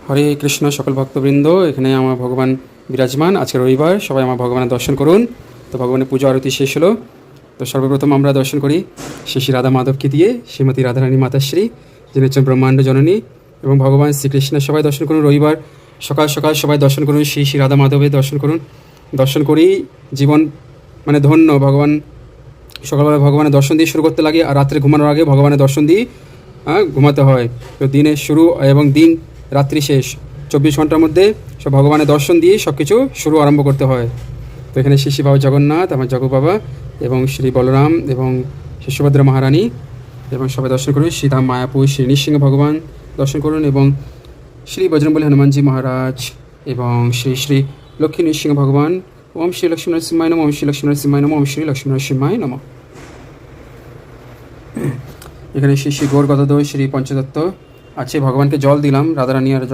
হরে কৃষ্ণ সকল ভক্তবৃন্দ, এখানে আমার ভগবান বিরাজমান। আজকে রবিবার, সবাই আমার ভগবানের দর্শন করুন। তো ভগবানের পুজো আরতি শেষ হলো। তো সর্বপ্রথম আমরা দর্শন করি শ্রী শ্রী রাধা মাধবকে দিয়ে, শ্রীমতী রাধারানী মাতাশ্রী, যিনি হচ্ছেন ব্রহ্মাণ্ড জননী, এবং ভগবান শ্রীকৃষ্ণের সবাই দর্শন করুন। রবিবার সকাল সকাল সবাই দর্শন করুন, শ্রী শ্রী রাধা মাধবের দর্শন করুন। দর্শন করেই জীবন মানে ধন্য। ভগবান সকালবেলা ভগবানের দর্শন দিয়ে শুরু করতে লাগে, আর রাত্রে ঘুমানোর আগে ভগবানের দর্শন দিয়ে ঘুমাতে হয়। তো দিনের শুরু এবং দিন রাত্রি শেষ 24 ঘন্টার মধ্যে সব ভগবানের দর্শন দিয়ে সব কিছু শুরু আরম্ভ করতে হয়। তো এখানে শ্রী বাবা জগন্নাথ, আমার জগু বাবা, এবং শ্রী বলরাম এবং শ্রী সুভদ্রা মহারানী, এবং সবাই দর্শন করুন। শ্রীধাম মায়াপুর শ্রী নৃসিংহ ভগবান দর্শন করুন, এবং শ্রী বজরংবলী হনুমানজি মহারাজ, এবং শ্রী শ্রী লক্ষ্মী নৃসিংহ ভগবান। ওম শ্রী লক্ষ্মী নরসিংহায় নম, ওম শ্রী লক্ষ্মী নরসিংহায় নম, ওম শ্রী লক্ষ্মী নরসিংহায় নম। এখানে শ্রী শ্রী গৌর গদাধর শ্রী পঞ্চদত্ত আছে। ভগবানকে জল দিলাম, রাধারানী আর